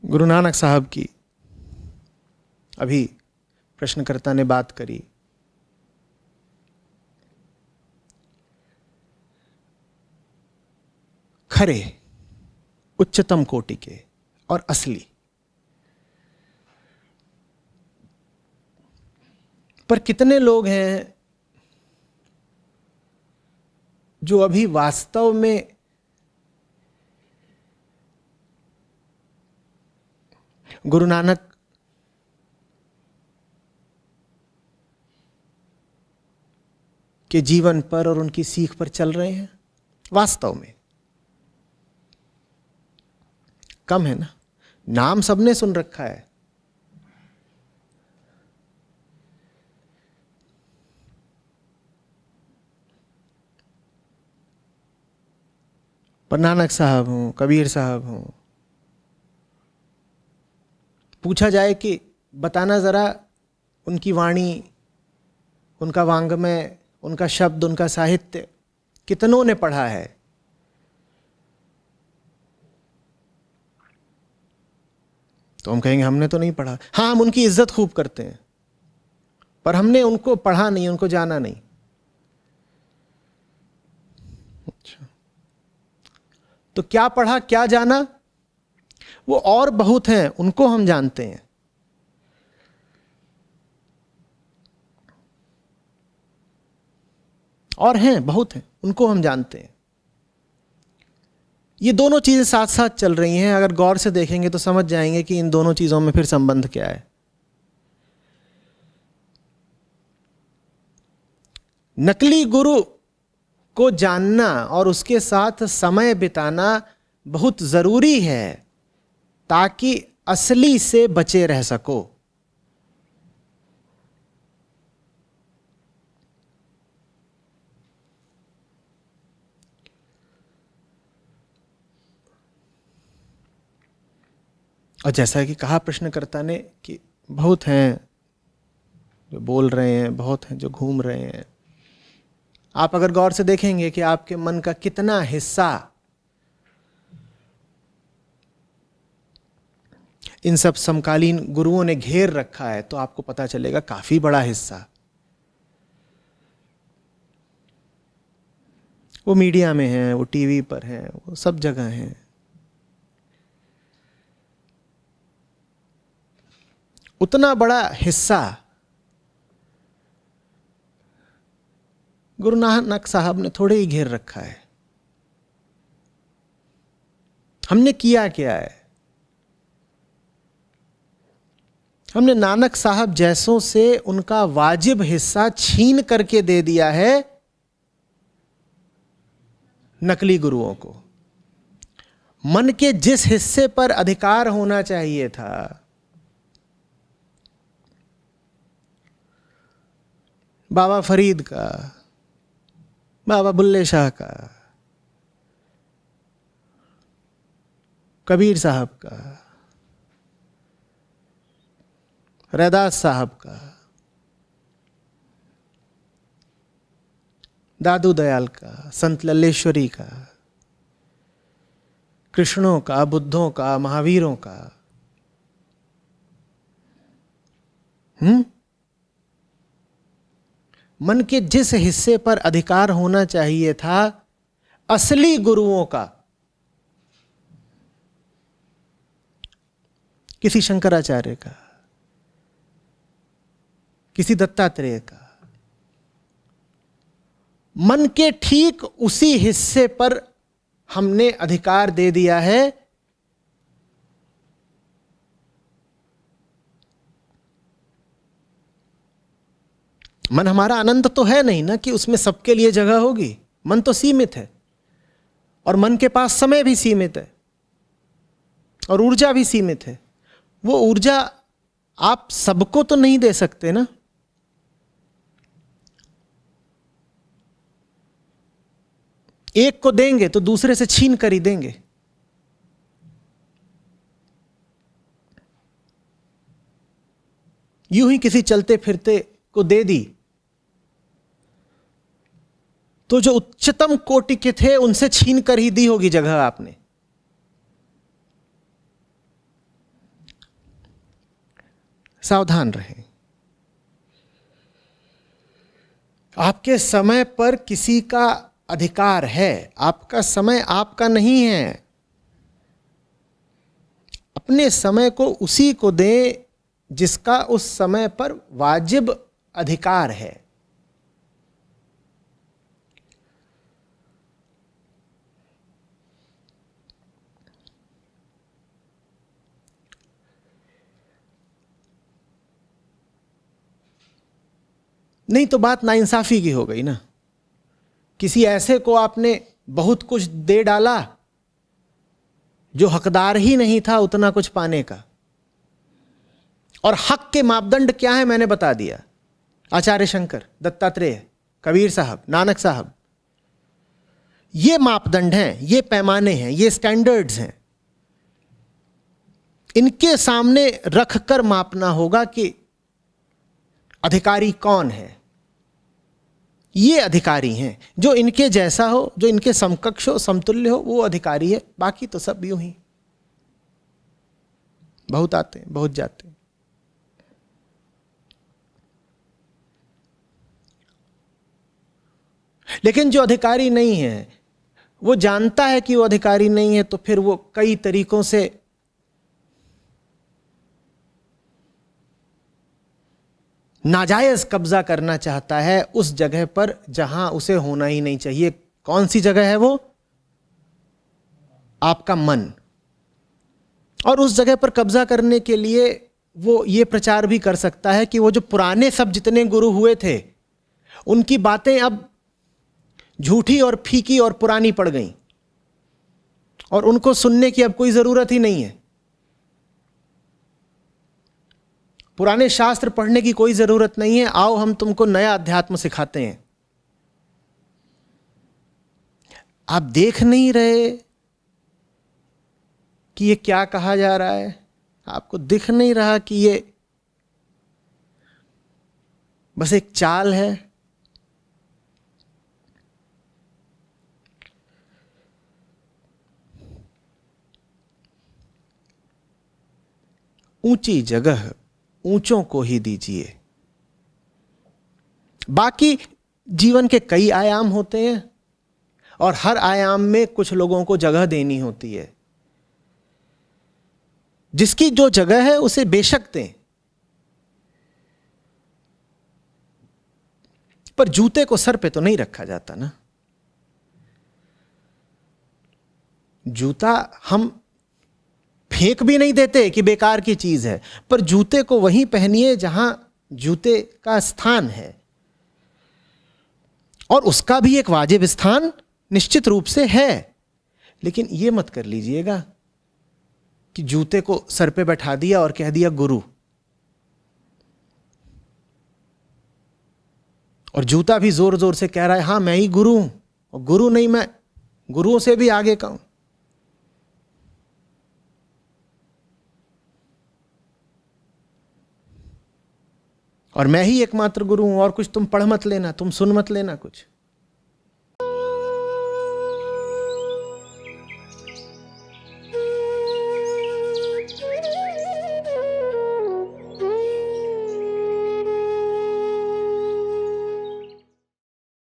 गुरु नानक साहब की अभी प्रश्नकर्ता ने बात करी। खरे, उच्चतम कोटि के और असली, पर कितने लोग हैं जो अभी वास्तव में गुरु नानक के जीवन पर और उनकी सीख पर चल रहे हैं? वास्तव में कम है ना। नाम सबने सुन रखा है, पर नानक साहब हों, कबीर साहब हों, पूछा जाए कि बताना जरा उनकी वाणी, उनका वांग्मय, उनका शब्द, उनका साहित्य कितनों ने पढ़ा है? तो हम कहेंगे हमने तो नहीं पढ़ा। हाँ, हम उनकी इज्जत खूब करते हैं, पर हमने उनको पढ़ा नहीं, उनको जाना नहीं। अच्छा, तो क्या पढ़ा, क्या जाना? वो और बहुत हैं, उनको हम जानते हैं। और हैं, बहुत हैं, उनको हम जानते हैं। ये दोनों चीजें साथ साथ चल रही हैं। अगर गौर से देखेंगे तो समझ जाएंगे कि इन दोनों चीजों में फिर संबंध क्या है। नकली गुरु को जानना और उसके साथ समय बिताना बहुत जरूरी है ताकि असली से बचे रह सको। और जैसा कि कहा प्रश्नकर्ता ने कि बहुत हैं जो बोल रहे हैं, बहुत हैं जो घूम रहे हैं। आप अगर गौर से देखेंगे कि आपके मन का कितना हिस्सा इन सब समकालीन गुरुओं ने घेर रखा है, तो आपको पता चलेगा काफी बड़ा हिस्सा वो मीडिया में है, वो टीवी पर है, वो सब जगह है। उतना बड़ा हिस्सा गुरु नानक साहब ने थोड़े ही घेर रखा है। हमने किया क्या है? हमने नानक साहब जैसों से उनका वाजिब हिस्सा छीन करके दे दिया है नकली गुरुओं को। मन के जिस हिस्से पर अधिकार होना चाहिए था, बाबा फरीद का, बाबा बुल्ले शाह का, कबीर साहब का, रैदास साहब का, दादू दयाल का, संत लल्लेश्वरी का, कृष्णों का, बुद्धों का, महावीरों का, मन के जिस हिस्से पर अधिकार होना चाहिए था असली गुरुओं का, किसी शंकराचार्य का, किसी दत्तात्रेय का, मन के ठीक उसी हिस्से पर हमने अधिकार दे दिया है मन हमारा अनंत तो है नहीं ना कि उसमें सबके लिए जगह होगी। मन तो सीमित है और मन के पास समय भी सीमित है और ऊर्जा भी सीमित है। वो ऊर्जा आप सबको तो नहीं दे सकते ना। एक को देंगे तो दूसरे से छीन कर ही देंगे। यूं ही किसी चलते फिरते को दे दी तो जो उच्चतम कोटि के थे उनसे छीन कर ही दी होगी जगह आपने। सावधान रहें। आपके समय पर किसी का अधिकार है, आपका समय आपका नहीं है। अपने समय को उसी को दें जिसका उस समय पर वाजिब अधिकार है। नहीं तो बात नाइंसाफी की हो गई ना। किसी ऐसे को आपने बहुत कुछ दे डाला जो हकदार ही नहीं था उतना कुछ पाने का। और हक के मापदंड क्या है मैंने बता दिया। आचार्य शंकर, दत्तात्रेय, कबीर साहब, नानक साहब, ये मापदंड हैं, ये पैमाने हैं, ये स्टैंडर्ड्स हैं। इनके सामने रखकर मापना होगा कि अधिकारी कौन है। ये अधिकारी हैं। जो इनके जैसा हो, जो इनके समकक्ष हो, समतुल्य हो, वो अधिकारी है। बाकी तो सब यूं ही बहुत आते हैं, बहुत जाते हैं। लेकिन जो अधिकारी नहीं है वो जानता है कि वो अधिकारी नहीं है, तो फिर वो कई तरीकों से नाजायज कब्जा करना चाहता है उस जगह पर जहां उसे होना ही नहीं चाहिए। कौन सी जगह है वो? आपका मन। और उस जगह पर कब्जा करने के लिए वो ये प्रचार भी कर सकता है कि वो जो पुराने सब जितने गुरु हुए थे उनकी बातें अब झूठी और फीकी और पुरानी पड़ गई और उनको सुनने की अब कोई जरूरत ही नहीं है। पुराने शास्त्र पढ़ने की कोई जरूरत नहीं है। आओ हम तुमको नया अध्यात्म सिखाते हैं। आप देख नहीं रहे कि ये क्या कहा जा रहा है? आपको दिख नहीं रहा कि ये बस एक चाल है? ऊंची जगह ऊंचों को ही दीजिए। बाकी जीवन के कई आयाम होते हैं और हर आयाम में कुछ लोगों को जगह देनी होती है। जिसकी जो जगह है उसे बेशक दें, पर जूते को सर पे तो नहीं रखा जाता ना। जूता हम फेंक भी नहीं देते कि बेकार की चीज है, पर जूते को वहीं पहनिए जहां जूते का स्थान है। और उसका भी एक वाजिब स्थान निश्चित रूप से है। लेकिन यह मत कर लीजिएगा कि जूते को सर पे बैठा दिया और कह दिया गुरु। और जूता भी जोर जोर से कह रहा है हां मैं ही गुरु हूं, और गुरु नहीं, मैं गुरुओं से भी आगे का हूं। और मैं ही एकमात्र गुरु हूं, और कुछ तुम पढ़ मत लेना, तुम सुन मत लेना कुछ।